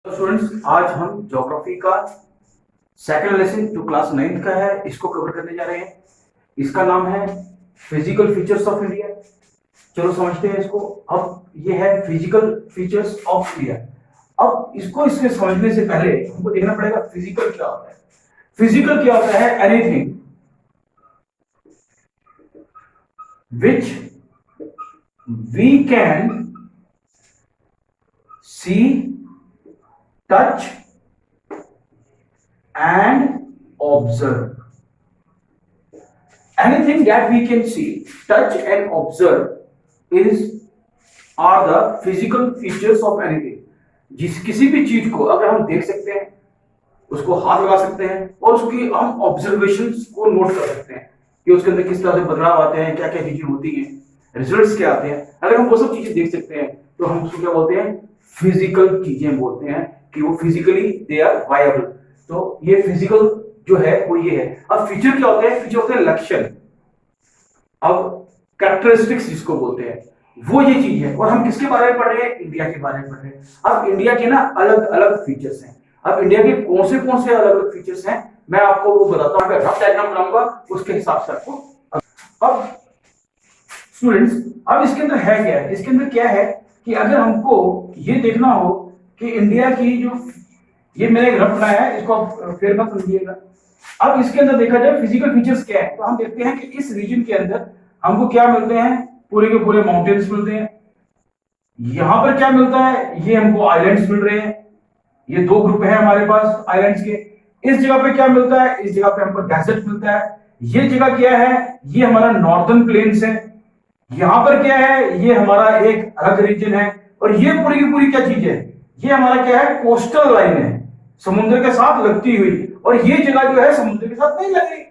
Students, आज हम geography का सेकंड लेसन जो क्लास 9th का है इसको कवर करने जा रहे हैं। इसका नाम है फिजिकल फीचर्स ऑफ इंडिया। चलो समझते हैं इसको। अब ये है फिजिकल फीचर्स ऑफ इंडिया। अब इसके समझने से पहले हमको देखना पड़ेगा फिजिकल क्या होता है। फिजिकल क्या होता है? Anything which we can see, touch and observe. Anything that we can see, touch and observe are the physical features of anything. किसी भी चीज को अगर हम देख सकते हैं, उसको हाथ लगा सकते हैं और उसकी हम ऑब्जर्वेशंस को नोट कर सकते हैं कि उसके अंदर किस तरह से बदलाव आते हैं, क्या क्या चीजें होती हैं, रिजल्ट्स क्या आते हैं। अगर हम वो सब चीजें देख सकते हैं तो हम उसको क्या बोलते हैं? फिजिकल चीजें बोलते हैं कि वो फिजिकली दे आर वायबल। तो ये फिजिकल जो है वो ये है। अब फीचर क्या होते हैं? फीचर होते हैं लक्षण। अब कैरेक्टरिस्टिक्स जिसको बोलते हैं वो ये चीज है। और हम किसके बारे में पढ़ रहे हैं? इंडिया के बारे में पढ़ रहे हैं। अब इंडिया के ना अलग अलग फीचर्स हैं। अब इंडिया के कौन से अलग अलग फीचर्स हैं मैं आपको वो बताता हूं। रफ डायग्राम बनाऊंगा उसके हिसाब से आपको। अब स्टूडेंट्स, अब इसके अंदर है क्या है? इसके अंदर क्या है कि अगर हमको ये देखना हो कि इंडिया की जो, ये मैंने एक रफ बनाया है, इसको आप फिर मत समझिएगा। अब इसके अंदर देखा जाए फिजिकल फीचर्स क्या है, तो हम देखते हैं कि इस रीजन के अंदर हमको क्या मिलते हैं? पूरे के पूरे माउंटेन्स मिलते हैं। यहां पर क्या मिलता है? ये हमको आइलैंड्स मिल रहे हैं। ये दो ग्रुप है हमारे पास आइलैंड्स के। इस जगह पे क्या मिलता है? इस जगह पे हमको डेजर्ट मिलता है। ये जगह क्या है? ये हमारा नॉर्दर्न प्लेन्स है। यहां पर क्या है? ये हमारा एक अलग रीजन है। और ये पूरी की पूरी क्या चीज है? ये हमारा क्या है? कोस्टल लाइन है, समुद्र के साथ लगती हुई। और ये जगह जो है समुद्र के साथ नहीं लग रही।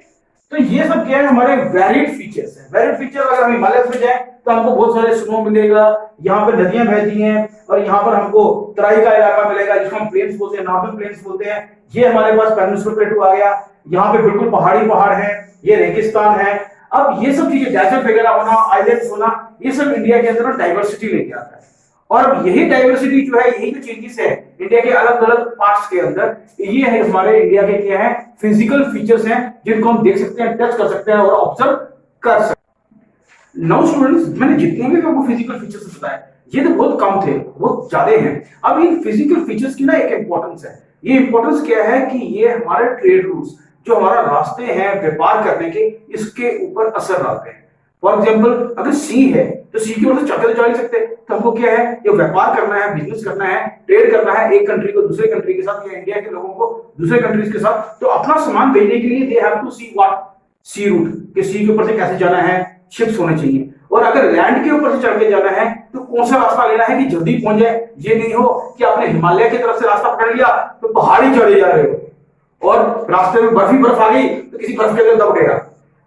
तो ये सब क्या है? हमारे वैलिड फीचर्स है। वैलिड फीचर अगर हम हिमालय में जाए तो हमको बहुत सारे स्नो मिलेगा, यहाँ पे नदियां बहती हैं, और यहाँ पर हमको तराई का इलाका मिलेगा जिसको हम प्लेन्स बोलते हैं, नॉर्दर्न प्लेन्स बोलते हैं। ये हमारे पास पेनिनसुला प्लेटू आ गया, यहाँ पे बिल्कुल पहाड़ी पहाड़ है, ये रेगिस्तान है। अब ये सब चीजें, डेजर्ट वगैरह होना, आइलैंड्स होना, ये सब इंडिया के अंदर डाइवर्सिटी लेके आता है। और यही डाइवर्सिटी जो है, यही जो चेंजेस है इंडिया के अलग अलग पार्ट्स के अंदर, ये है हमारे इंडिया के क्या है? फिजिकल फीचर्स हैं जिनको हम देख सकते हैं, टच कर सकते हैं और ऑब्जर्व कर सकते हैं। नाउ स्टूडेंट्स, मैंने जितने भी आपको फिजिकल फीचर्स बताए ये तो बहुत कम थे, बहुत ज्यादा हैं। अब इन फिजिकल फीचर्स की ना एक इंपॉर्टेंस है। ये इंपॉर्टेंस क्या है कि ये हमारे ट्रेड रूट्स, जो हमारा रास्ते हैं व्यापार करने के, इसके ऊपर असर डालते हैं। फॉर एग्जाम्पल, अगर सी है तो सी की ओर से चलते जा नहीं सकते, तो हमको क्या है? ये व्यापार करना है, बिजनेस करना है, ट्रेड करना है एक कंट्री को दूसरे कंट्री के साथ, या इंडिया के लोगों को दूसरे कंट्रीज के साथ। तो अपना सामान भेजने के लिए they have to see what? Sea route, कि सी के ऊपर से कैसे जाना है, शिप्स होने चाहिए। और अगर लैंड के ऊपर से चढ़ के जाना है तो कौन सा रास्ता लेना है कि जल्दी पहुंच जाए। ये नहीं हो कि आपने हिमालय की तरफ से रास्ता पकड़ लिया तो पहाड़ी चढ़े जा रहे हो और रास्ते में बर्फ ही बर्फ आ गई तो किसी बर्फ के अंदर दब गएगा।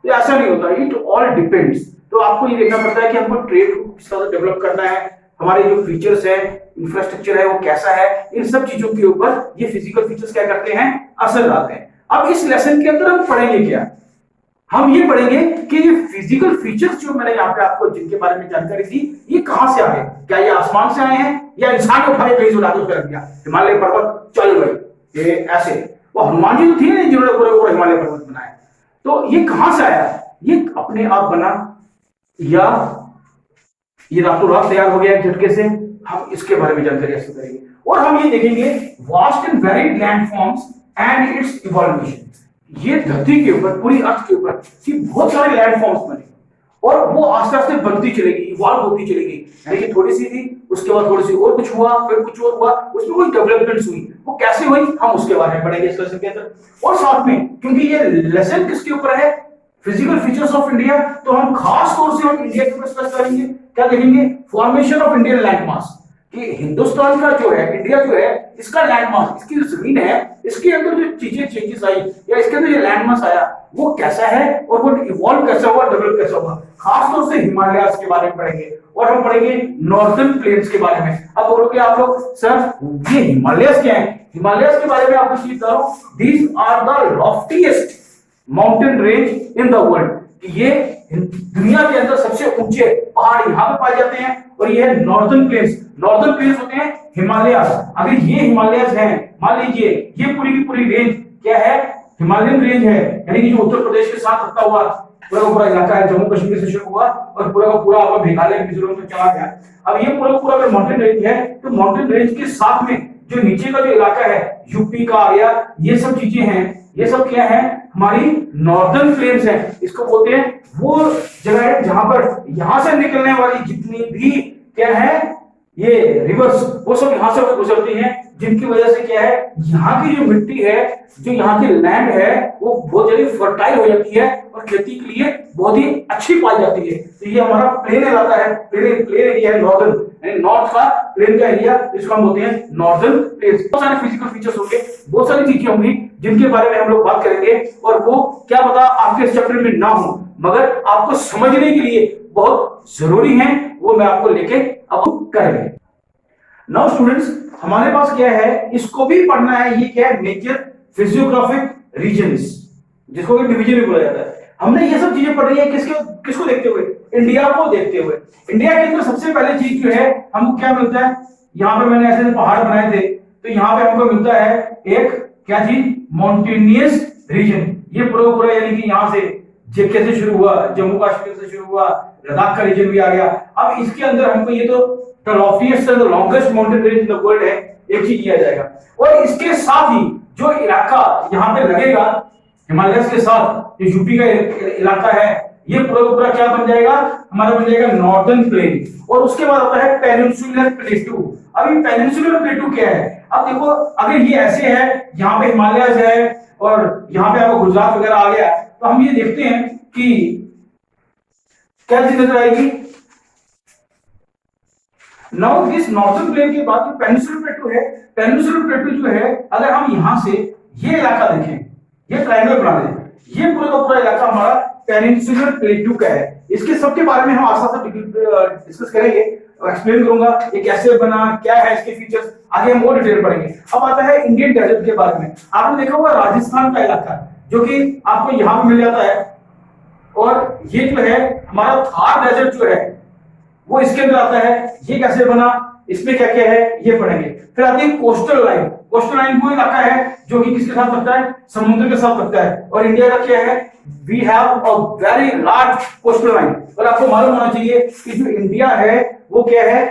तो ऐसा नहीं होता। It all depends. तो आपको ये देखना पड़ता है कि हमको ट्रेड को किस तरह से डेवलप करना है, हमारे जो फीचर्स है, इंफ्रास्ट्रक्चर है वो कैसा है, इन सब चीजों के ऊपर ये फिजिकल फीचर्स क्या करते हैं? असर डालते हैं। अब इस लेसन के अंदर हम पढ़ेंगे क्या? हम ये पढ़ेंगे कि ये फिजिकल फीचर्स जो मैंने यहाँ पे आपको जिनके बारे में जानकारी दी, ये कहां से आए? क्या ये आसमान से आए हैं या इंसान ने उठा के कहीं से उठा के उसको रख दिया? हिमालय पर्वत चल गए ये ऐसे। वो हनुमान जी तो थे नहीं जिन्होंने पूरे हिमालय पर्वत बनाया। तो ये कहां से आया? ये अपने आप बना या ये रातों रात तैयार हो गया झटके से? हम इसके बारे में जानकारी हासिल करेंगे। और हम ये देखेंगे vast and varied landforms and it's evolution. ये धरती के ऊपर, पूरी अर्थ के ऊपर बहुत सारे लैंडफॉर्म्स बने और वो आस्ते आस्ते बनती चलेगी, इवॉल्व होती चलेगी। यानी कि थोड़ी सी थी, उसके बाद थोड़ी सी और कुछ हुआ, फिर कुछ और हुआ, उसमें कोई डेवलपमेंट्स हुई। वो कैसे हुई हम उसके बारे में पढ़ेंगे इस लेसन के अंदर। और साथ में, क्योंकि ये लेसन किसके ऊपर है? फिजिकल फीचर्स ऑफ इंडिया, तो हम खास तौर से हम इंडिया के ऊपर डिस्कस करेंगे। क्या देखेंगे? फॉर्मेशन ऑफ इंडियन लैंडमास, कि हिंदुस्तान का जो है, इंडिया जो है, इसका लैंडमास, इसकी जो जमीन है, इसके अंदर जो चीजें चेंजेस आई या इसके अंदर जो लैंडमास आया वो कैसा है और वो इवॉल्व कैसा हुआ, डेवलप कैसा हुआ। खास तौर से हिमालयास के बारे में पढ़ेंगे और हम पढ़ेंगे नॉर्दर्न प्लेन्स के बारे में। अब बोलोगे आप लोग, सर ये हिमालयास क्या है? हिमालयास के बारे में आपको चीज बता रहा हूं, these are the loftiest mountain range in the world. ये दुनिया के अंदर सबसे ऊंचे पहाड़ यहाँ पे पाए जाते हैं। और ये है नॉर्दर्न प्लेन्स। नॉर्दर्न प्लेन्स होते हैं हिमालयास। अगर ये हिमालयास है, मान लीजिए ये पूरी की पूरी रेंज क्या है, हिमालयन रेंज है, यानी कि जो उत्तर प्रदेश के साथ लगता हुआ पूरा का पूरा इलाका है, जम्मू कश्मीर से शुरू हुआ और पूरा का पूरा आपका मेघालय मिजोरम में चला गया। अब ये पूरा पूरा अगर माउंटेन रेंज है तो माउंटेन रेंज के साथ में जो नीचे का जो इलाका है यूपी का आ गया, ये सब चीजें हैं, ये सब क्या है, हमारी नॉर्दर्न प्लेन्स है। इसको बोलते हैं वो जगह है जहां पर यहां से निकलने वाली जितनी भी क्या है ये रिवर्स, वो सब यहां से गुजरती हैं, जिनकी वजह से क्या है, यहाँ की जो मिट्टी है, जो यहाँ की लैंड है, वो बहुत जल्दी फर्टाइल हो जाती है और खेती के लिए बहुत ही अच्छी पाई जाती है। तो ये हमारा प्लेन इलाका है, प्लेन एरिया है, नॉर्दर्न यानी नॉर्थ का प्लेन का एरिया, इसको हम बोलते हैं नॉर्दर्न प्लेन्स। बहुत सारे फिजिकल फीचर्स होंगे, बहुत सारी चीजें होंगी जिनके बारे में हम लोग बात करेंगे, और वो क्या पता आपके इस चैप्टर में ना हो, मगर आपको समझने के लिए बहुत जरूरी है, वो मैं आपको लेके अब करेंगे। नाउ स्टूडेंट्स, हमारे पास क्या है, इसको भी पढ़ना है, ये क्या है, मेजर फिजियोग्राफिक रीजन्स, जिसको डिवीजन भी बोला जाता है। हमने ये सब चीजें पढ़ी है किसको देखते हुए, इंडिया को देखते हुए। इंडिया के अंदर सबसे पहले चीज जो है हमको क्या मिलता है, यहाँ पे मैंने ऐसे पहाड़ बनाए थे, तो यहाँ पे हमको मिलता है एक क्या चीज, माउंटेनियस रीजन। ये पूरा यानी कि यहाँ से जेके से शुरू हुआ, जम्मू कश्मीर से शुरू हुआ, लद्दाख का रीजन भी आ गया। अब इसके अंदर हमको ये तो the loftiest and the longest mountain range in the world है, एक चीज किया जाएगा। और इसके साथ ही जो इलाका यहाँ पे लगेगा हिमालय के साथ, जो यूपी का इलाका है, ये पूरा क्या बन जाएगा, हमारा बन जाएगा नॉर्दर्न प्लेन। और उसके बाद आता है पेनिनसुलर प्लेटू। अब ये पेनिनसुलर प्लेटू क्या है, अब देखो अगर ये ऐसे है, यहाँ पे हिमालय है और यहाँ पे आपको गुजरात वगैरह आ गया, तो हम ये देखते हैं कि क्या चीज नजर आएगी। नाउ दिस नॉर्दर्न प्लेन के बाद जो पेनिनसुलर प्लेटू है, पेनिनसुलर प्लेटू जो है, अगर हम यहां से ये इलाका देखें, ये ट्रायंगल बना दें, ये पूरा का पूरा इलाका हमारा पेनिनसुलर प्लेटू का है। इसके सबके बारे में हम आसानी से डिस्कस करेंगे, एक्सप्लेन करूंगा ये कैसे बना, क्या है इसके फीचर्स, आगे हम और डिटेल पढ़ेंगे। अब आता है इंडियन डेजर्ट के बारे में। आपने देखा होगा राजस्थान का इलाका जो कि आपको यहां पे मिल जाता है, और ये जो है हमारा थार डेजर्ट जो है वो इसके अंदर आता है। ये कैसे बना, इसमें क्या क्या है, ये पढ़ेंगे। फिर आती है कोस्टल लाइन। कोस्टल लाइन वो इलाका है जो कि किसके साथ लगता है, समुद्र के साथ लगता है। और इंडिया का क्या है, we have a very large coastal line. और आपको मालूम होना चाहिए कि जो इंडिया है वो क्या है,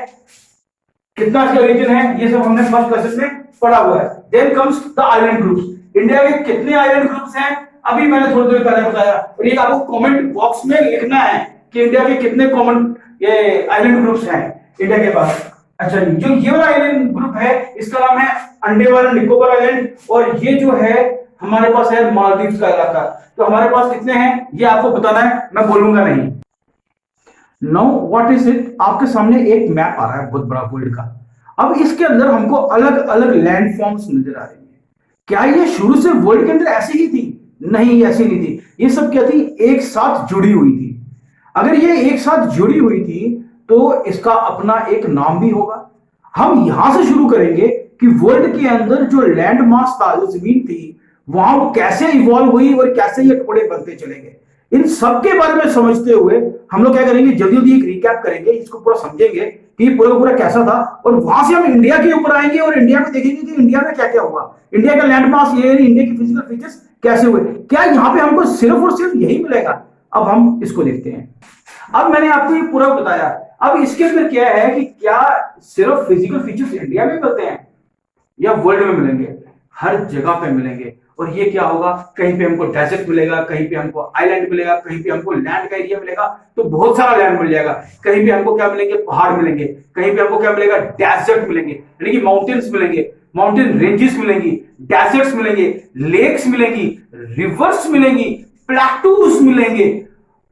कितना इसका रीजन है, ये सब हमने फर्स्ट क्लासेस में पढ़ा हुआ है। Then comes the island groups. India के कितने आइलैंड ग्रुप्स हैं, अभी मैंने थोड़ी देर पहले बताया, और ये आपको कमेंट बॉक्स में लिखना है कि इंडिया के कितने कॉमन ये आइलैंड ग्रुप्स हैं इंडिया के पास। अच्छा जी, जो ये वाला आइलैंड ग्रुप है इसका नाम है अंडमान निकोबार आइलैंड, और ये जो है हमारे पास है मालदीव्स का इलाका। तो हमारे पास कितने हैं ये आपको बताना है, मैं बोलूंगा नहीं। नाउ व्हाट इज इट, आपके सामने एक मैप आ रहा है बहुत बड़ा वर्ल्ड का। अब इसके अंदर हमको अलग अलग लैंड फॉर्म्स नजर आ रही है। क्या ये शुरू से वर्ल्ड के अंदर ऐसी ही थी? नहीं, ऐसी नहीं थी। ये सब क्या थी, एक साथ जुड़ी हुई थी। अगर ये एक साथ जुड़ी हुई थी तो इसका अपना एक नाम भी होगा। हम यहां से शुरू करेंगे कि वर्ल्ड के अंदर जो लैंड मास था, जो जमीन थी, वहां वो कैसे इवॉल्व हुई और कैसे ये टुकड़े बनते चले गए। इन सब के बारे में समझते हुए हम लोग क्या करेंगे, जल्दी जल्दी एक रिकैप करेंगे, इसको पूरा समझेंगे कि पूरा कैसा था। और वहां से हम इंडिया के ऊपर आएंगे और इंडिया में देखेंगे कि इंडिया में क्या क्या हुआ, इंडिया का लैंड मास ये, इंडिया की फिजिकल फीचर्स कैसे हुए। क्या यहाँ पे हमको सिर्फ और सिर्फ यही मिलेगा? अब हम इसको देखते हैं। अब मैंने आपको ये पूरा बताया, अब इसके अंदर क्या है कि क्या सिर्फ फिजिकल फीचर्स इंडिया में मिलते हैं या वर्ल्ड में मिलेंगे? हर जगह पे मिलेंगे। और ये क्या होगा, कहीं पे हमको डेजर्ट मिलेगा, कहीं पे हमको आइलैंड मिलेगा, कहीं पे हमको लैंड का एरिया मिलेगा, तो बहुत सारा लैंड मिल जाएगा। कहीं पे हमको क्या मिलेंगे, पहाड़ मिलेंगे, कहीं पे हमको क्या मिलेगा, डेजर्ट मिलेंगे, यानी कि माउंटेन्स मिलेंगे, माउंटेन रेंजेस मिलेंगी, डेजर्ट्स मिलेंगे, लेक्स मिलेंगी, रिवर्स मिलेंगी, प्लेटूज मिलेंगे।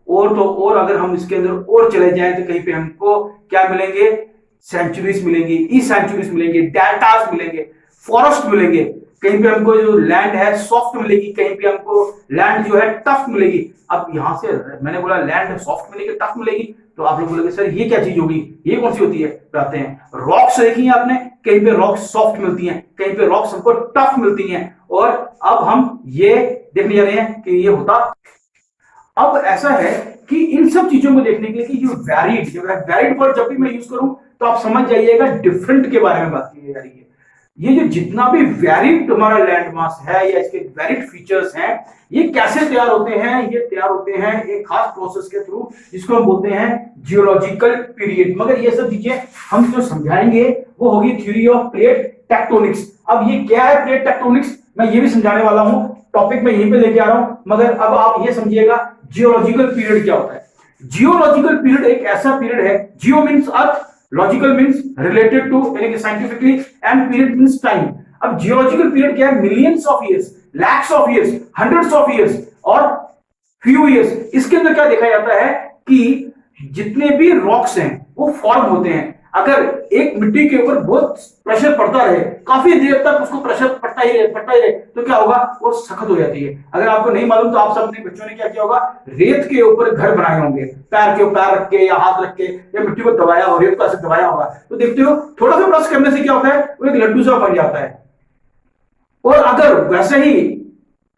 और तो और अगर हम इसके अंदर और चले जाएं तो कहीं पे हमको क्या मिलेंगे, सेंचुरीज मिलेंगी, ई सेंचुरीज मिलेंगे, डेल्टास मिलेंगे, फॉरेस्ट मिलेंगे। कहीं पे हमको जो लैंड है सॉफ्ट मिलेगी, कहीं पे हमको लैंड जो है टफ मिलेगी। अब यहां से मैंने बोला लैंड सॉफ्ट मिलेगी, टफ मिलेगी, तो आप लोग बोलोगे सर ये क्या चीज होगी, ये कौन सी होती है? बताते हैं। रॉक्स देखी हैं आपने, कहीं पे रॉक्स सॉफ्ट मिलती हैं, कहीं पे रॉक्स हमको टफ मिलती हैं। और अब हम ये देखने जा रहे हैं कि ये होता। अब ऐसा है कि इन सब चीजों को देखने के लिए कि जो वैरिड वर्ड जब भी मैं यूज करूं तो आप समझ जाइएगा डिफरेंट के बारे में बात की जा रही है। ये जो जितना भी वैरिड हमारा लैंड मास है या इसके वैरिड फीचर्स हैं, ये कैसे तैयार होते हैं? ये तैयार होते हैं एक खास प्रोसेस के थ्रू जिसको हम बोलते हैं जियोलॉजिकल पीरियड। मगर ये सब चीजें हम जो समझाएंगे वो होगी थ्योरी ऑफ प्लेट टेक्टोनिक्स। अब ये क्या है प्लेट टेक्टोनिक्स, मैं ये भी समझाने वाला हूं, टॉपिक में यहीं पे लेके आ रहा हूं। मगर अब आप ये समझिएगा जियोलॉजिकल पीरियड क्या होता है। जियोलॉजिकल पीरियड एक ऐसा पीरियड है, geo means earth, logical means related to, यानी कि scientifically, and period means time. अब जियोलॉजिकल पीरियड क्या है? Millions of years, lakhs of years, hundreds of years और फ्यू इयर्स। इसके अंदर क्या देखा जाता है कि जितने भी रॉक्स हैं वो फॉर्म होते हैं। अगर एक मिट्टी के ऊपर बहुत प्रेशर पड़ता रहे, काफी देर तक उसको प्रेशर पड़ता ही रहे, तो क्या होगा? वो सख्त हो जाती है। अगर आपको नहीं मालूम तो आप सब अपने बच्चों ने क्या किया होगा? रेत के ऊपर घर बनाए होंगे, पैर के ऊपर रख के या हाथ रख के या मिट्टी को दबाया हो, रेत को ऐसे दबाया होगा, तो देखते हो थोड़ा सा प्रेस करने से क्या होता है? वो एक लड्डू सा बन जाता है। और अगर वैसे ही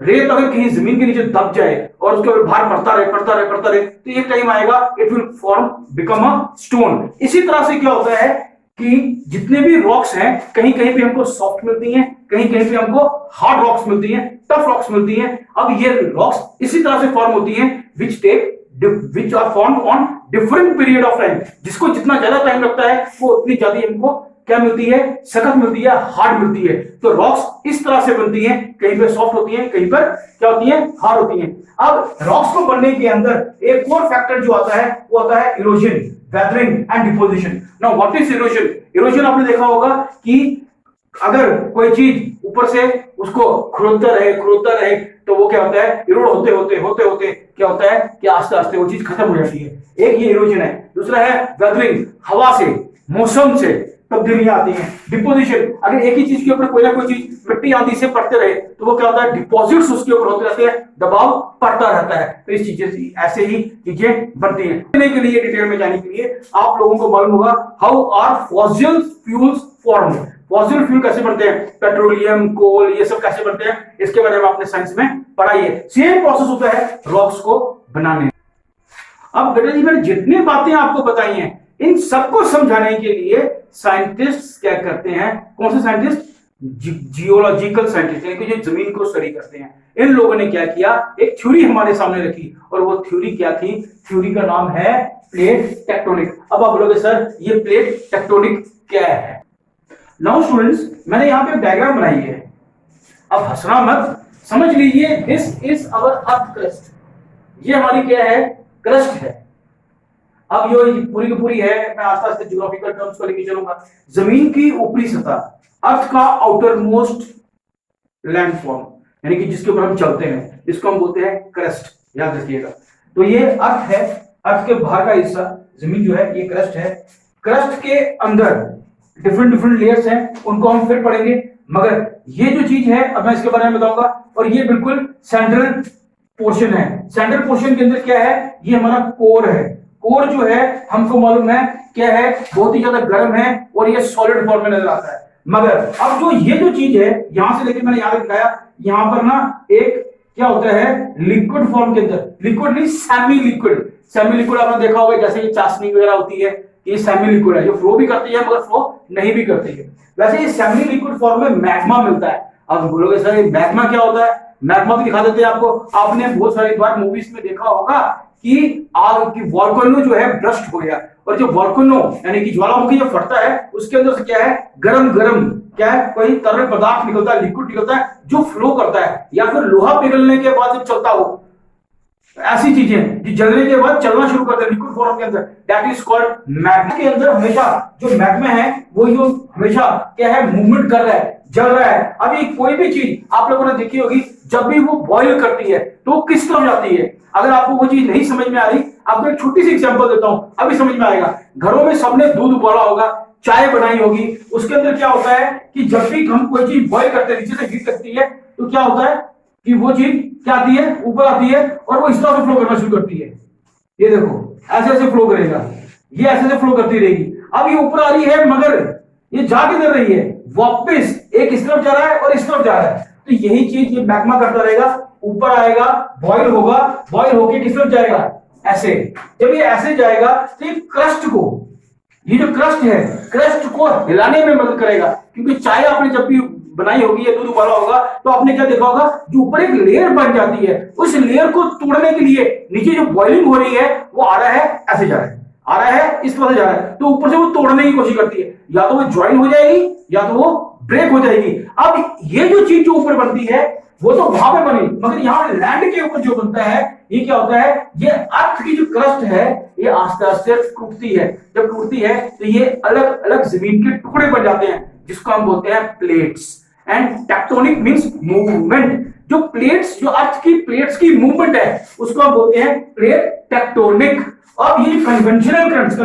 रेत अगर कहीं जमीन के नीचे दब जाए और उसके ऊपर भार पड़ता रहे, तो एक टाइम आएगा it will form become a stone. इसी तरह से क्या होता है कि जितने भी रॉक्स हैं, कहीं कहीं पे हमको सॉफ्ट मिलती हैं, कहीं कहीं पे हमको हार्ड रॉक्स मिलती हैं, टफ रॉक्स मिलती हैं। अब ये रॉक्स इसी तरह से फॉर्म होती हैं which are formed on different period of time। जिसको जितना ज्यादा टाइम लगता है वो उतनी ज्यादा हमको क्या मिलती है? सख्त मिलती है, हार्ड मिलती है। तो रॉक्स इस तरह से बनती हैं, कहीं पर सॉफ्ट होती हैं, कहीं पर क्या होती हैं? हार्ड होती हैं। अब रॉक्स को बनने के अंदर एक और फैक्टर जो आता है वो आता है erosion, weathering and deposition. Now what is erosion? Erosion आपने देखा होगा कि अगर कोई चीज ऊपर से उसको खुरदता रहे तो वो क्या होता है? इरोड होते क्या होता है कि आस्ते आस्ते वो चीज खत्म हो जाती है। एक ये इरोजन है। दूसरा है वेदरिंग, हवा से, मौसम से तब्दीलियां आती हैं। डिपोजिशन, अगर एक ही चीज के ऊपर कोई ना कोई चीज मिट्टी आंधी से पड़ते रहे तो वो क्या होता है? डिपॉजिट्स उसके ऊपर होते रहते हैं, दबाव पड़ता रहता है। तो इस चीजें ऐसे ही चीजें बनती हैं। के लिए डिटेल में जाने के लिए आप लोगों को मालूम होगा how are fossil fuels form. Fossil fuel कैसे बनते हैं? पेट्रोलियम, कोल, ये सब कैसे बनते हैं? इसके बारे में आपने साइंस में पढ़ाई है। सेम प्रोसेस होता है रॉक्स को बनाने। अब बेटा जी मैंने जितनी बातें आपको बताई हैं इन सबको समझाने के लिए साइंटिस्ट क्या करते हैं? कौन से साइंटिस्ट? जियोलॉजिकल साइंटिस्ट, यानी कि जो जमीन को स्टडी करते हैं। इन लोगों ने क्या किया? एक थ्योरी हमारे सामने रखी, और वो थ्योरी क्या थी? थ्योरी का नाम है प्लेट टेक्टोनिक। अब आप बोलोगे सर ये प्लेट टेक्टोनिक क्या है? नाउ स्टूडेंट्स, मैंने यहां पे डायग्राम बनाई है, अब हंसना मत, समझ लीजिए this is our earth crust. ये हमारी क्या है? क्रस्ट है। अब ये पूरी की पूरी है, मैं आस्ते आस्ते ज्योग्राफिकल टर्म्स को लेके चलूंगा। जमीन की ऊपरी सतह, अर्थ का आउटर मोस्ट लैंडफॉर्म, यानी कि जिसके ऊपर हम चलते हैं, इसको हम बोलते हैं क्रस्ट, याद रखिएगा। तो ये अर्थ है, अर्थ के बाहर का हिस्सा जमीन जो है ये क्रस्ट है। क्रस्ट के अंदर डिफरेंट लेयर्स हैं, उनको हम फिर पढ़ेंगे। मगर ये जो चीज है अब मैं इसके बारे में बताऊंगा। और ये बिल्कुल सेंट्रल पोर्शन है। सेंट्रल पोर्शन के अंदर क्या है? ये हमारा कोर है। कोर जो है हमको मालूम है क्या है? बहुत ही ज्यादा गर्म है और ये सॉलिड फॉर्म में नजर आता है। मगर अब जो ये जो चीज है यहां से लेके मैंने यहां दिखाया, यहां पर ना एक क्या होता है? लिक्विड फॉर्म के अंदर, लिक्विड नहीं सेमी लिक्विड। सेमी लिक्विड आपने देखा होगा, जैसे ये चाशनी वगैरह होती है, ये सेमी लिक्विड है, जो फ्लो भी करती है मगर फ्लो नहीं भी करती है। वैसे ये सेमी लिक्विड फॉर्म में मैग्मा मिलता है। अब बोलोगे सर ये मैग्मा क्या होता है? मैग्मा भी दिखा देते हैं आपको। आपने बहुत सारी बार मूवीज में देखा होगा कि आग की वॉल्केनो जो है ब्रस्ट हो गया, और जो वॉल्केनो यानी कि ज्वालामुखी जो फटता है उसके अंदर से क्या है? गरम गरम क्या है? कोई तरल पदार्थ निकलता है, लिक्विड निकलता है जो फ्लो करता है, या फिर लोहा पिघलने के बाद जब चलता हो, ऐसी चीजें जो जलने के बाद चलना शुरू करते हैं लिक्विड फॉर्म के अंदर, दैट इज कॉल्ड मैग्मा। के अंदर हमेशा जो मैग्मा है वो जो हमेशा क्या है? मूवमेंट कर रहा है, जल रहा है। अभी कोई भी चीज आप लोगों ने देखी होगी, जब भी वो बॉईल करती है तो वो किस तरफ जाती है? अगर आपको वो चीज नहीं समझ में आ रही, आपको एक छोटी सी एग्जांपल देता हूं, अभी समझ में आएगा। घरों में सबने दूध उबाला होगा, चाय बनाई होगी, उसके अंदर क्या होता है कि जब भी हम कोई चीज बॉईल करते हैं, नीचे से हीट लगती है, तो क्या होता है कि वो चीज क्या आती है? ऊपर आती है और वो इस तरह से फ्लो करना शुरू करती है। ये देखो ऐसे ऐसे फ्लो करेगा, ये ऐसे ऐसे फ्लो करती रहेगी। अब ये ऊपर आ रही है मगर ये जा किधर रही है? वापस एक इस तरफ जा रहा है और इस तरफ जा रहा है। तो यही चीज ये मैग्मा करता रहेगा, ऊपर आएगा, बॉईल होगा, बॉईल होके किस तरफ जाएगा? ऐसे। जब ये ऐसे जाएगा तो ये क्रस्ट को ये जो क्रस्ट है, क्रस्ट को हिलाने में मदद करेगा, क्योंकि चाय आपने जब भी बनाई होगी या दूध उबाला होगा तो आपने क्या देखा होगा, जो ऊपर एक लेयर बन जाती है, उस लेयर को तोड़ने के लिए नीचे जो बॉइलिंग हो रही है वो आ रहा है, ऐसे जा रहा है, आ रहा है, इस तरह से जा रहा है, तो ऊपर से वो तोड़ने की कोशिश करती है, या तो वो ज्वाइन हो जाएगी या तो वो ब्रेक हो जाएगी। अब ये जो चीज जो ऊपर बनती है वो तो वहां पे बनी, मगर यहाँ लैंड के ऊपर जो बनता है ये क्या होता है, ये अर्थ की जो क्रस्ट है ये आस्ते आस्ते टूटती है, जब टूटती है तो ये अलग अलग जमीन के टुकड़े बन जाते हैं, जिसको हम बोलते हैं plates. And tectonic means movement, जो प्लेट्स, जो अर्थ की प्लेट्स की मूवमेंट है उसको हम बोलते हैं प्लेट टेक्टोनिक। अब ये conventional currents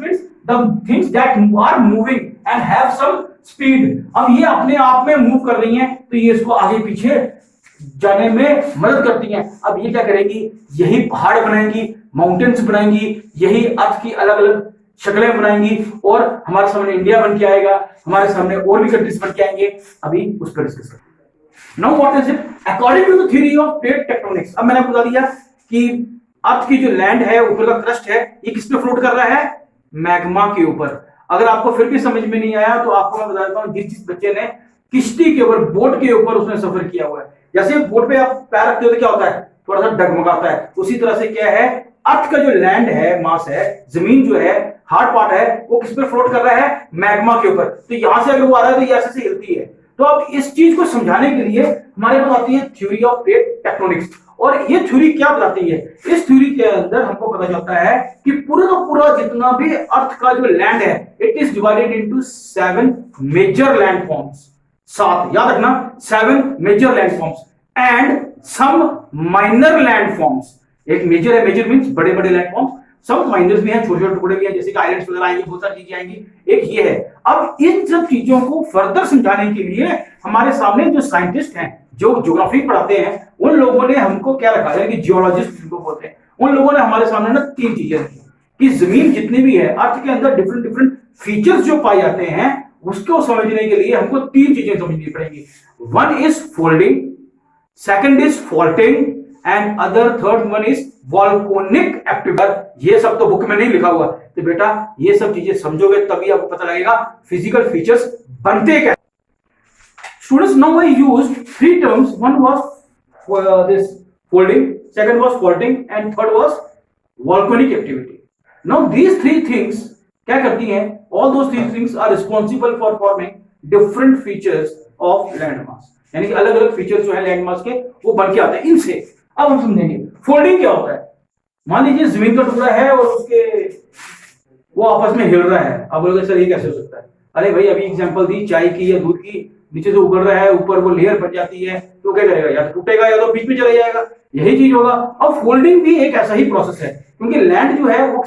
means the things that are moving and have some speed. अब ये अपने आप में मूव कर रही हैं तो ये इसको आगे पीछे जाने में मदद करती हैं। अब ये क्या करेगी, यही पहाड़ बनाएंगी, माउंटेन्स बनाएंगी, यही अर्थ की अलग अलग शक्लें बनाएंगी, और हमारे सामने इंडिया बन के आएगा, हमारे सामने और भी कंट्रीज बन के आएंगे। अभी उस पर डिस्कस करते हैं। Now what is it according to the theory of plate tectonics. अब मैंने बता दिया कि अर्थ की जो लैंड है, ऊपर का क्रस्ट है, ये किस पे फ्लोट कर रहा है, मैग्मा के ऊपर। अगर आपको फिर भी समझ में नहीं आया तो आपको मैं बता देता हूं, जिस बच्चे ने किश्ती के ऊपर, बोट के ऊपर उसने सफर किया हुआ है, जैसे बोट पे आप पैर रखते हो तो क्या होता है, थोड़ा सा डगमगाता है, उसी तरह से क्या है, अर्थ का जो लैंड है, मास है, जमीन जो है, हार्ड पार्ट है, वो किस पे फ्लोट कर रहा है, मैग्मा के ऊपर। तो यहां से अगर वो आ रहा है तो ये ऐसे से हिलती है। तो अब इस चीज को समझाने के लिए हमारे पास आती है थ्योरी ऑफ प्लेट टेक्टोनिक्स। और ये थ्योरी क्या बताती है, इस थ्योरी के अंदर हमको पता चलता है कि पूरा का पूरा जितना भी अर्थ का जो लैंड है, it is divided into 7 major landforms. 7, याद रखना, 7 major landforms and some minor landforms. एक मेजर है, मेजर मींस बड़े बड़े लैंड फॉर्म्स, सब माइनर्स भी हैं, छोटे छोटे टुकड़े भी हैं, जैसे कि आइलैंड्स वगैरह आएंगे, बहुत सारी चीजें आएंगी। एक ये है। अब इन सब चीजों को फर्दर समझाने के लिए हमारे सामने जो साइंटिस्ट हैं, जो ज्योग्राफी पढ़ाते हैं, उन लोगों ने हमको क्या रखा, यानी कि जियोलॉजिस्ट जिनको बोलते हैं, उन लोगों ने हमारे सामने ना 3 चीजें रखी कि जमीन जितनी भी है, अर्थ के अंदर डिफरेंट डिफरेंट फीचर्स जो पाए जाते हैं, उसको समझने के लिए हमको 3 चीजें समझनी पड़ेंगी। One is folding, second is faulting and other third one is volcanic activity. ये सब तो बुक में नहीं लिखा हुआ, तो बेटा ये सब चीजें समझोगे तभी आपको पता लगेगा फिजिकल फीचर्स बनते क्या। Students, now I used 3 terms. One was this folding, second was faulting, and third was volcanic activity. Now these 3 things क्या करती हैं? All those 3 things are responsible for forming different features of landmass. यानी कि अलग अलग features जो है landmass के वो बन के आते हैं इनसे। अब हम समझेंगे फोल्डिंग क्या होता है। मान लीजिए जमीन का टुकड़ा है और उसके वो आपस में हिल रहा है। आप बोलोगे सर ये कैसे हो सकता है? अरे भाई अभी एग्जांपल दी चाय की या दूध की, नीचे से उबल रहा है, ऊपर वो लेयर बन जाती है, तो क्या करेगा, या तो टूटेगा या तो बीच में चला जाएगा, यही चीज होगा। अब फोल्डिंग भी एक ऐसा ही प्रोसेस है, क्योंकि लैंड जो है वो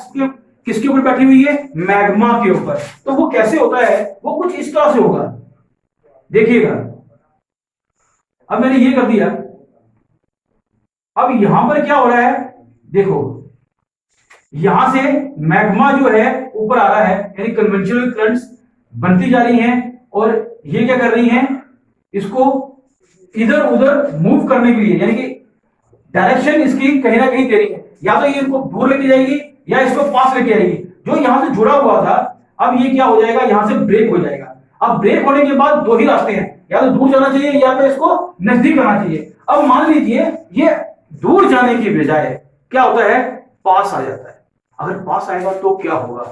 किसके ऊपर बैठी हुई है, मैग्मा के ऊपर। तो वो कैसे होता है, वो कुछ इस तरह से होगा, देखिएगा। अब मैंने ये कर दिया, अब यहां पर क्या हो रहा है, देखो यहां से मैग्मा जो है ऊपर आ रहा है, यानी कन्वेंशनल करंट्स बनती जा रही हैं, और ये क्या कर रही हैं, इसको इधर उधर मूव करने के लिए, यानी कि डायरेक्शन इसकी कहीं ना कहीं दे रही है, या तो ये इनको दूर लेके जाएगी या इसको पास लेके आएगी। जो यहां से जुड़ा हुआ था, अब ये क्या हो जाएगा, यहां से ब्रेक हो जाएगा। अब ब्रेक होने के बाद 2 ही रास्ते हैं, या तो दूर जाना चाहिए या तो इसको नजदीक आना चाहिए। अब मान लीजिए ये दूर जाने की बजाय क्या होता है, पास आ जाता है। अगर पास आएगा तो क्या होगा,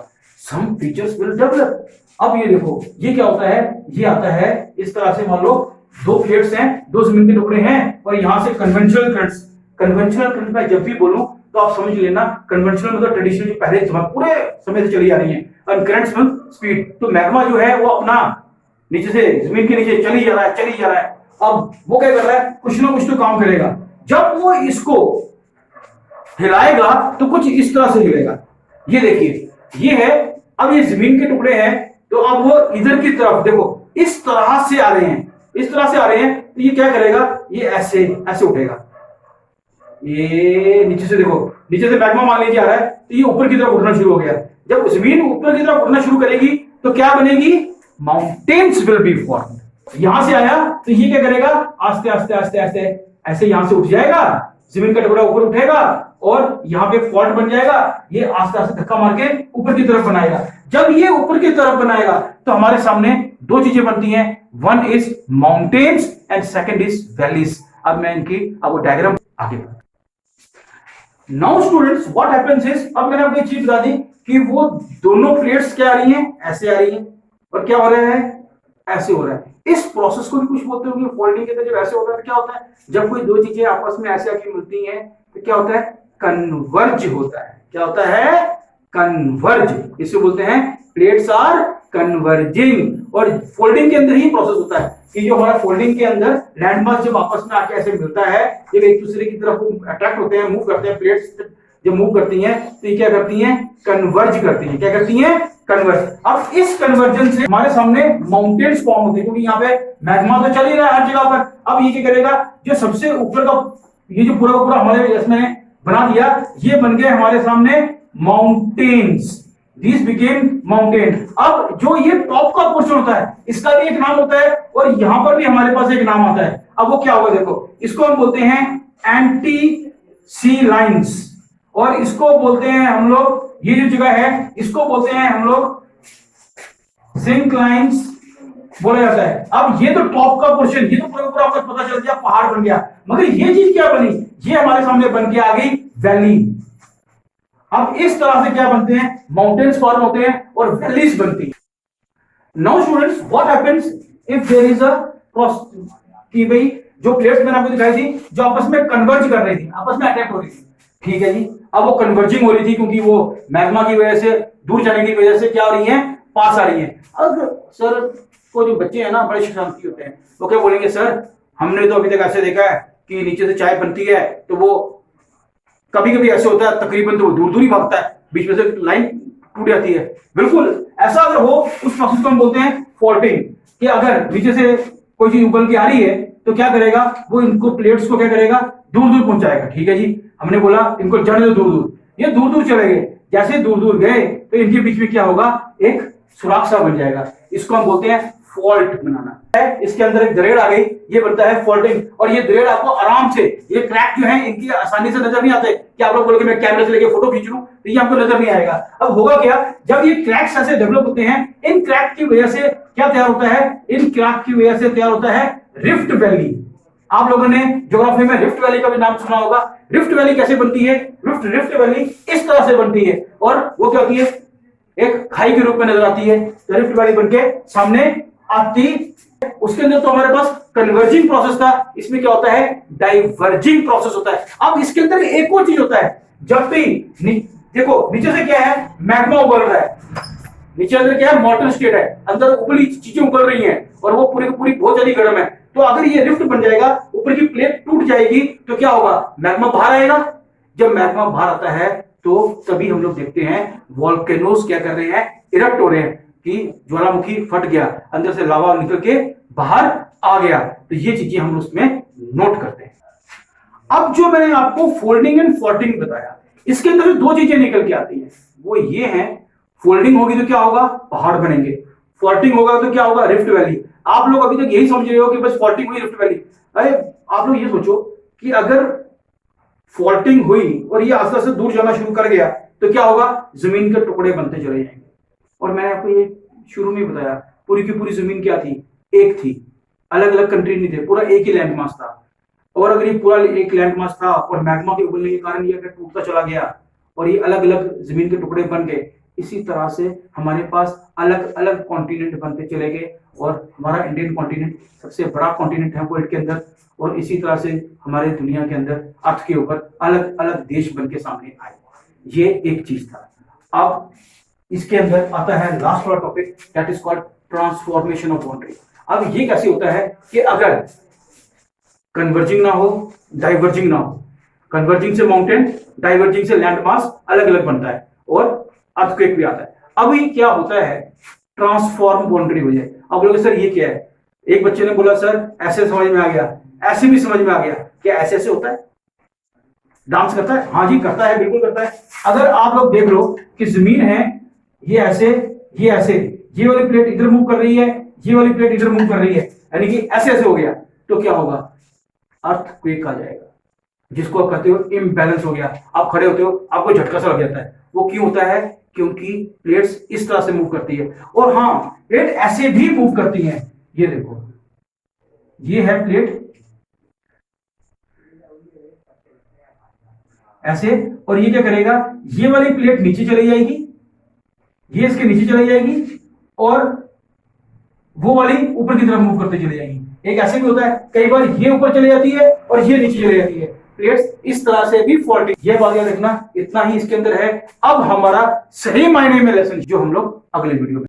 सम फीचर्स विल डेवलप। अब ये देखो ये क्या होता है, ये आता है इस तरह से, मान लो 2 प्लेट्स हैं, 2 जमीन के टुकड़े हैं, और यहां से कन्वेंशनल करंट्स। कन्वेंशनल करंट में जब भी बोलूं तो आप समझ लेना, कन्वेंशनल मतलब ट्रेडिशनल जो पहले पूरे समय से चली आ रही है, और करंट्स मतलब स्पीड। तो मैग्मा जो है वो अपना नीचे से जमीन के नीचे चली जा रहा है। अब वो क्या कर रहा है, कुछ ना कुछ तो काम करेगा। जब वो इसको हिलाएगा तो कुछ इस तरह से हिलेगा। ये देखिए ये है, अब ये जमीन के टुकड़े हैं, तो अब वो इधर की तरफ देखो इस तरह से आ रहे हैं, इस तरह से आ रहे हैं, तो ये क्या करेगा, ये ऐसे ऐसे उठेगा। ये नीचे से देखो, नीचे से मैग्मा मान लीजिए आ रहा है, तो ये ऊपर की तरफ उठना शुरू हो गया। जब जमीन ऊपर की तरफ उठना शुरू करेगी तो क्या बनेगी, माउंटेन्स विल बी फॉर्म्ड। यहां से आया तो ये क्या करेगा, आस्ते आस्ते आस्ते आस्ते ऐसे यहां से उठ जाएगा, जमीन का टुकड़ा ऊपर उठेगा और यहाँ पे फॉल्ट बन जाएगा, ये आस्ते आस्ते धक्का मार के ऊपर की तरफ बनाएगा। जब ये ऊपर की तरफ बनाएगा तो हमारे सामने दो चीजें बनती हैं, one is mountains and second is valleys. अब मैं इनकी आपको डायग्राम आगे बढ़ा। Now students what happens is, अब मैंने आपको एक चीज बता दी कि वो दोनों प्लेट्स क्या आ रही हैं, ऐसे आ रही हैं, और क्या हो रहा है, ऐसे हो रहा है। इस प्रोसेस को भी कुछ बोलते होंगे फोल्डिंग के अंदर। जब ऐसे होता है तो क्या होता है, जब कोई दो चीजें आपस में ऐसे आके मिलती हैं तो क्या होता है, कन्वर्ज होता है। क्या होता है, कन्वर्ज। इसे बोलते हैं प्लेट्स आर कन्वर्जिंग। और फोल्डिंग के अंदर ही प्रोसेस होता है कि जो हमारा फोल्डिंग के अंदर लैंडमास जब आपस में आके ऐसे मिलता है, जब एक दूसरे की तरफ अट्रैक्ट होते हैं, मूव करते हैं, प्लेट्स जब मूव करती हैं तो ये क्या करती हैं, कन्वर्ज करती हैं। क्या करती हैं, कन्वर्ज। अब इस कन्वर्जन से हमारे सामने माउंटेन्स फॉर्म होते हैं, क्योंकि यहाँ पे मैग्मा तो चल ही रहा है हर जगह पर। अब ये क्या करेगा, जो सबसे ऊपर का ये जो पूरा पूरा हमारे इसमें बना दिया, ये बन गए हमारे सामने माउंटेन्स। These became mountain। अब जो ये टॉप का पोर्शन होता है इसका भी एक नाम होता है और यहां पर भी हमारे पास एक नाम आता है। अब वो क्या होगा, देखो इसको हम बोलते हैं एंटी सी लाइन्स, और इसको बोलते हैं हम लोग, ये जो जगह है इसको बोलते हैं हम लोग सिंक्लाइंस बोला जाता है। अब ये तो टॉप का पोर्शन, ये तो पूरा आपको पता चल गया पहाड़ बन गया, मगर ये चीज क्या बनी, ये हमारे सामने बन के आ गई वैली। अब इस तरह से क्या बनते हैं, माउंटेन्स फॉर्म होते हैं और वैलीज बनती है। Now students what happens if there is a कि भाई जो प्लेट्स मैंने आपको दिखाई थी जो आपस में कन्वर्ज कर रही थी, आपस में अटैक हो रही थी, ठीक है जी। अब वो कन्वर्जिंग हो रही थी क्योंकि वो मैग्मा की वजह से, दूर जाने की वजह से क्या हो रही है, पास आ रही है। अब सर वो जो बच्चे हैं ना बड़े शांति होते हैं, वो क्या बोलेंगे, सर हमने तो अभी तक ऐसे देखा है कि नीचे से चाय बनती है तो वो कभी कभी ऐसे होता है तकरीबन तो वो दूर दूर ही भागता है, बीच में से लाइन टूट जाती है। बिल्कुल ऐसा अगर हो उस प्रोसेस को हम बोलते हैं फॉल्टिंग, कि अगर नीचे से कोई चीज उबल के आ रही है तो क्या करेगा, वो इनको प्लेट्स को क्या करेगा, दूर दूर पहुंचाएगा। ठीक है जी, हमने बोला इनको जाने दो दूर दूर, ये दूर दूर चले गए। जैसे दूर दूर गए तो इनके बीच में क्या होगा, एक सुराख सा बन जाएगा। इसको हम बोलते हैं फॉल्ट बनाना है। इसके अंदर एक दरेड़ आ गई, ये बनता है फॉल्टिंग। और ये दरेड़ आपको आराम से, ये क्रैक जो है इनकी आसानी से नजर नहीं आते कि आप लोग बोलोगे मैं कैमरे से लेके फोटो खींच लूं तो ये आपको नजर नहीं आएगा। अब होगा क्या, जब ये क्रैक्स ऐसे डेवलप होते हैं, इन क्रैक की वजह से क्या तैयार होता है, इन क्रैक की वजह से तैयार होता है रिफ्ट वैली। आप लोगों ने ज्योग्राफी में रिफ्ट वैली का भी नाम सुना होगा। रिफ्ट वैली कैसे बनती है, रिफ्ट वैली इस तरह से बनती है और वो क्या होती है, एक खाई के रूप में नजर आती है। रिफ्ट वैली बनके सामने आती, उसके अंदर तो हमारे पास कन्वर्जिंग प्रोसेस था, इसमें क्या होता है, डाइवर्जिंग प्रोसेस होता है। अब इसके अंदर एक और चीज होता है, जब भी देखो नीचे से क्या है, मैग्मा उबल रहा है, नीचे अंदर क्या है, मॉल्टन स्टेट है, अंदर उबली चीजें उबल रही हैं और वो पूरी पूरी बहुत ज्यादा गर्म है। तो अगर ये रिफ्ट बन जाएगा, ऊपर की प्लेट टूट जाएगी तो क्या होगा, मैग्मा बाहर आएगा। जब मैग्मा बाहर आता है तो तभी हम लोग देखते हैं वोल्केनोस क्या कर रहे हैं, इरप्ट हो रहे हैं, कि ज्वालामुखी फट गया, अंदर से लावा निकल के बाहर आ गया। तो ये चीजें हम उसमें नोट करते हैं। अब जो मैंने आपको फोल्डिंग एंड फॉल्टिंग बताया, इसके अंदर दो चीजें निकल के आती हैं, वो ये हैं, फोल्डिंग होगी तो क्या होगा, पहाड़ बनेंगे, फॉल्टिंग होगा तो क्या होगा, रिफ्ट वैली। आप लोग अभी तक यही समझ रहे हो कि बस फॉल्टिंग हुई रिफ्ट वैली। अरे आप लोग ये सोचो कि अगर फॉल्टिंग हुई और ये आस्ते आस्ते दूर जाना शुरू कर गया तो क्या होगा, जमीन के टुकड़े बनते चले जाएंगे। और मैंने आपको ये शुरू में बताया, पूरी की पूरी जमीन क्या थी, एक थी, अलग अलग कंट्री नहीं थे, पूरा एक ही लैंड मास था। और अगर ये पूरा एक लैंड मास था और मैग्मा के उबलने के कारण ये अगर टूटता चला गया और ये अलग अलग जमीन के टुकड़े बन गए, इसी तरह से हमारे पास अलग अलग कॉन्टिनेंट बनते चले गए और हमारा इंडियन कॉन्टिनेंट सबसे बड़ा कॉन्टिनेंट है वर्ल्ड के अंदर। और इसी तरह से हमारे दुनिया के अंदर अर्थ के ऊपर अलग अलग देश बन के सामने आए। ये एक चीज था। अब इसके अंदर आता है लास्ट वाला topic, that is called transformation of boundary. अब ये कैसे होता है कि अगर कन्वर्जिंग ना हो, डाइवर्जिंग ना हो, कन्वर्जिंग से माउंटेन, डाइवर्जिंग से लैंड मास अलग अलग बनता है और अर्थक्वेक भी आता है। अभी क्या होता है, ट्रांसफॉर्म बाउंड्री हो जाए। अब बोलोगे सर ये क्या है, एक बच्चे ने बोला सर ऐसे समझ में आ गया, ऐसे भी समझ में आ गया, क्या ऐसे ऐसे होता है, डांस करता है, हाँ जी करता है, बिल्कुल करता है। अगर आप लोग देख लो कि जमीन है, ये ऐसे, ये ऐसे, ये वाली प्लेट इधर मूव कर रही है, ये वाली प्लेट इधर मूव कर रही है, यानी कि ऐसे ऐसे हो गया, तो क्या होगा, अर्थक्वेक आ जाएगा। जिसको आप कहते हो इम्बैलेंस हो गया, आप खड़े होते हो आपको झटका सा लग जाता है, वो क्यों होता है? क्योंकि प्लेट्स इस तरह से मूव करती है। और हाँ, प्लेट ऐसे भी मूव करती हैं, ये देखो, ये है प्लेट ऐसे, और ये क्या करेगा, ये वाली प्लेट नीचे चली जाएगी, ये इसके नीचे चली जाएगी, और वो वाली ऊपर की तरफ मूव करते चली जाएगी। एक ऐसे भी होता है, कई बार ये ऊपर चली जाती है और ये नीचे चली जाती है, प्लेट्स इस तरह से भी फॉल्टिंग। ये बात याद रखना, इतना ही इसके अंदर है। अब हमारा सही मायने में लेसन जो हम लोग अगले वीडियो में